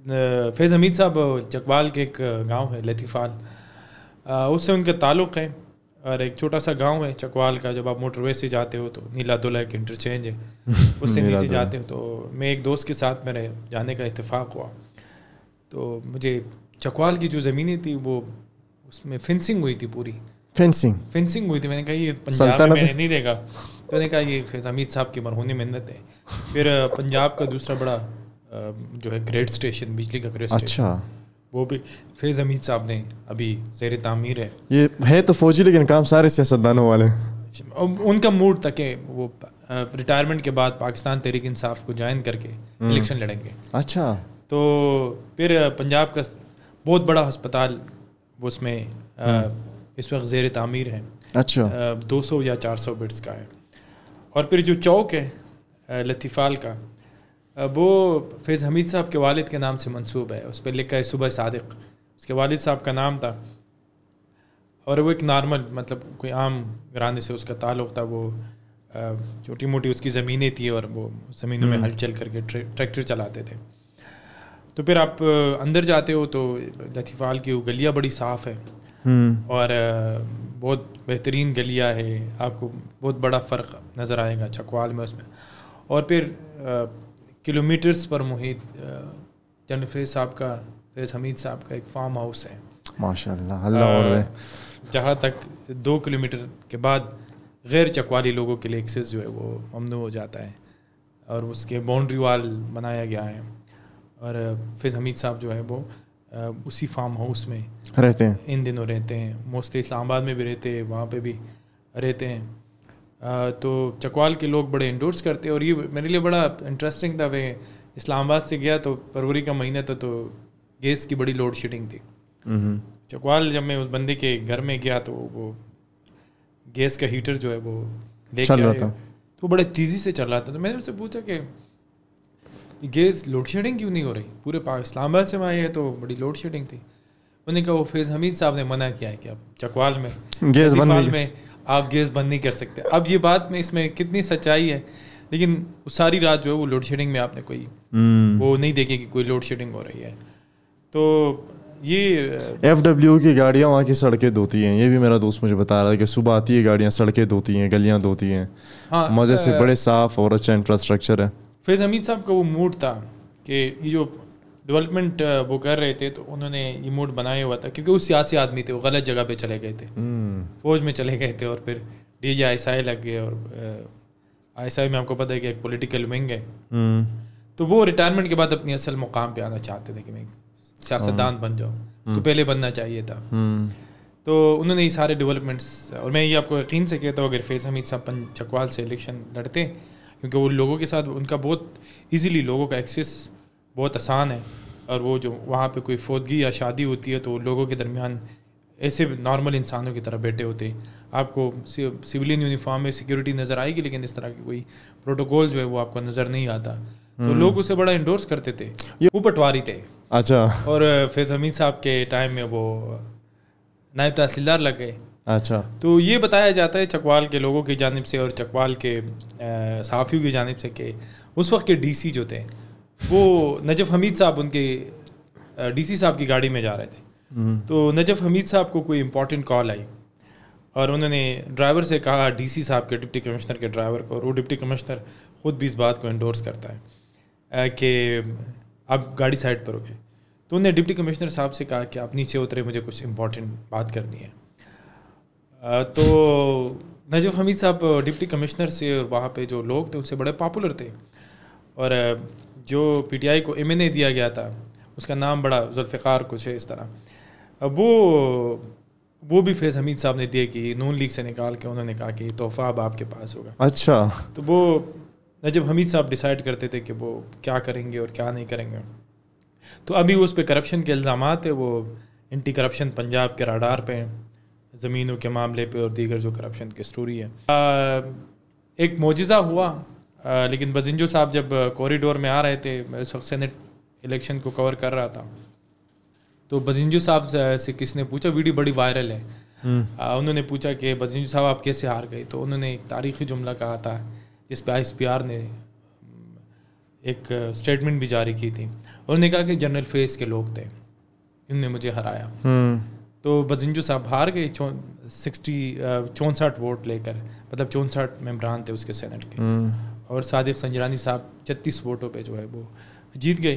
फैज़ हमीद साहब चकवाल के एक गांव है लतीफ़ाल, उससे उनके ताल्लुक़ है। और एक छोटा सा गांव है चकवाल का, जब आप मोटरवे से जाते हो तो नीला दुल्ला एक इंटरचेंज है, उससे नीचे जाते हो तो मैं एक दोस्त के साथ मेरे जाने का इत्तेफाक हुआ। तो मुझे चकवाल की जो ज़मीनें थी वो उसमें फेंसिंग हुई थी, पूरी फेंसिंग हुई थी। मैंने कहा ये पंजाब में मैंने नहीं देखा, तो मैंने कहा ये फैज़ हमीद साहब की मरहूनी मिन्नत है। फिर पंजाब का दूसरा बड़ा जो है ग्रेड स्टेशन, बिजली का ग्रेड स्टेशन, वो भी फैज़ हमीद साहब ने अभी ज़ेर तामीर है। ये है तो फौजी, लेकिन काम सारे सियासतदानों वाले। उनका मूड तक है वो रिटायरमेंट के बाद पाकिस्तान तहरीक इंसाफ को ज्वाइन करके इलेक्शन लड़ेंगे। अच्छा। तो फिर पंजाब का बहुत बड़ा अस्पताल वो उसमें इस वक्त ज़ेर तामीर है। अच्छा। 200 या 400 बेड्स का है। और फिर जो चौक है लतीफ़ाल का, वो फैज़ हमीद साहब के वालिद के नाम से मंसूब है, उस पर लिखा है सुबह सादिक, उसके वालिद साहब का नाम था। और वो एक नॉर्मल मतलब कोई आम घराने से उसका ताल्लुक़ था। वो छोटी मोटी उसकी ज़मीनें थी और वो ज़मीनों में हल चल करके ट्रैक्टर चलाते थे। तो फिर आप अंदर जाते हो तो लतीफ़ाल की वो गलियाँ बड़ी साफ़ है और बहुत बेहतरीन गलियाँ है, आपको बहुत बड़ा फ़र्क नज़र आएगा चकवाल में उसमें। और फिर किलोमीटर्स पर मुहित जनरल फैज़ हमीद साहब का एक फार्म हाउस है, माशाअल्लाह, अल्लाह और जहाँ तक 2 किलोमीटर के बाद गैर चकवाली लोगों के लिए एक्सेस जो है वो ममनू हो जाता है और उसके बाउंड्री वाल बनाया गया है। और फैज़ हमीद साहब जो है वो उसी फार्म हाउस में रहते हैं, इन दिनों रहते हैं। मोस्टली इस्लामाबाद में भी रहते हैं, वहाँ पे भी रहते हैं। तो चकवाल के लोग बड़े इंडोर्स करते हैं। और ये मेरे लिए बड़ा इंटरेस्टिंग था। वे इस्लामाबाद से गया तो फरवरी का महीना था, तो गैस की बड़ी लोड शेडिंग थी। चकवाल जब मैं उस बंदे के घर में गया तो वो गैस का हीटर जो है वो लेके आया, तो बड़े तेज़ी से चल रहा था। तो मैंने उससे पूछा कि गैस लोड शेडिंग क्यों नहीं हो रही, पूरे इस्लामाबाद से आए हैं तो बड़ी लोड शेडिंग थी। उन्होंने कहा वो फैज़ हमीद साहब ने मना किया है कि अब चकवाल में गैस बंद में आप गैस बंद नहीं कर सकते। अब ये बात में इसमें कितनी सच्चाई है, लेकिन सारी रात जो है वो लोड शेडिंग में आपने कोई वो नहीं देखे कि कोई लोड शेडिंग हो रही है। तो ये FW की गाड़ियाँ वहाँ की सड़कें धोती हैं, ये भी मेरा दोस्त मुझे बता रहा है कि सुबह आती है गाड़ियाँ, सड़कें धोती हैं, गलियाँ धोती हैं। हाँ, मज़े से, बड़े साफ़ और अच्छा इंफ्रास्ट्रक्चर है। फैज़ हमीद साहब का वो मूड था कि ये जो डेवलपमेंट वो कर रहे थे, तो उन्होंने ये मूड बनाया हुआ था क्योंकि वो सियासी आदमी थे, वो गलत जगह पे चले गए थे, फौज में चले गए थे और फिर DJI लग गए। और ISI में आपको पता है कि एक पॉलिटिकल विंग है, तो वो रिटायरमेंट के बाद अपनी असल मुकाम पे आना चाहते थे कि मैं सियासतदान बन जाऊँ, उसको पहले बनना चाहिए था। तो उन्होंने ये सारे डेवलपमेंट्स, और मैं ये आपको यकीन से कहता हूँ अगर फैज़ हमीद साहब चकवाल से इलेक्शन लड़ते, क्योंकि वो लोगों के साथ उनका बहुत ईजीली लोगों का एक्सेस बहुत आसान है। और वो जो वहाँ पे कोई फौतगी या शादी होती है तो लोगों के दरमियान ऐसे नॉर्मल इंसानों की तरह बैठे होते हैं। आपको सिविलियन यूनिफॉर्म में सिक्योरिटी नज़र आएगी, लेकिन इस तरह की कोई प्रोटोकॉल जो है वो आपको नज़र नहीं आता। तो लोग उसे बड़ा इंडोर्स करते थे। वो पटवारी थे। अच्छा। और फैज़ हमीद साहब के टाइम में वो नायब तहसीलदार लग गए। अच्छा। तो ये बताया जाता है चकवाल के लोगों की जानिब से और चकवाल के सहाफ़ियों की जानिब से कि उस वक्त के DC जो थे वो नजफ़ हमीद साहब उनके DC साहब की गाड़ी में जा रहे थे। तो नजफ़ हमीद साहब को कोई इम्पोर्टेंट कॉल आई और उन्होंने ड्राइवर से कहा, DC साहब के डिप्टी कमिश्नर के ड्राइवर को, और वो डिप्टी कमिश्नर ख़ुद भी इस बात को इंडोर्स करता है कि आप गाड़ी साइड पर हो गए। तो उन्होंने डिप्टी कमिश्नर साहब से कहा कि आप नीचे उतरे, मुझे कुछ इम्पोर्टेंट बात करनी है। तो नजफ़ हमीद साहब डिप्टी कमिश्नर से वहाँ पे जो लोग थे उनसे बड़े पॉपुलर थे। और जो PTI को MNA दिया गया था उसका नाम बड़ा जुल्फ़िकार कुछ है इस तरह, अब वो भी फैज़ हमीद साहब ने दिए कि नून लीग से निकाल के उन्होंने कहा कि तोहफ़ा अब आपके पास होगा। अच्छा। तो वो नजफ़ हमीद साहब डिसाइड करते थे कि वो क्या करेंगे और क्या नहीं करेंगे। तो अभी उस पर करप्शन के इल्ज़ामात है, वो एंटी करप्शन पंजाब के राडार पे हैं, ज़मीनों के मामले पे और दीगर जो करप्शन की स्टोरी है। एक मोजिज़ा हुआ, लेकिन बजिंजो साहब जब कॉरिडोर में आ रहे थे, मैं उस वक्त सेनेट इलेक्शन को कवर कर रहा था, तो बजिंजो साहब से किसने पूछा, वीडियो बड़ी वायरल है, उन्होंने पूछा कि बजिंजो साहब आप कैसे हार गए। तो उन्होंने एक तारीख़ी जुमला कहा था जिस पे ISPR ने ایک اسٹیٹمنٹ بھی جاری کی تھی. انہوں نے کہا کہ جنرل فیس کے لوگ تھے انہوں نے مجھے ہرایا. تو بزنجو صاحب ہار گئے 64 ووٹ لے کر, مطلب 64 ممبران تھے اس کے سینٹ کے, اور صادق سنجرانی صاحب 36 ووٹوں پہ جو ہے وہ جیت گئے.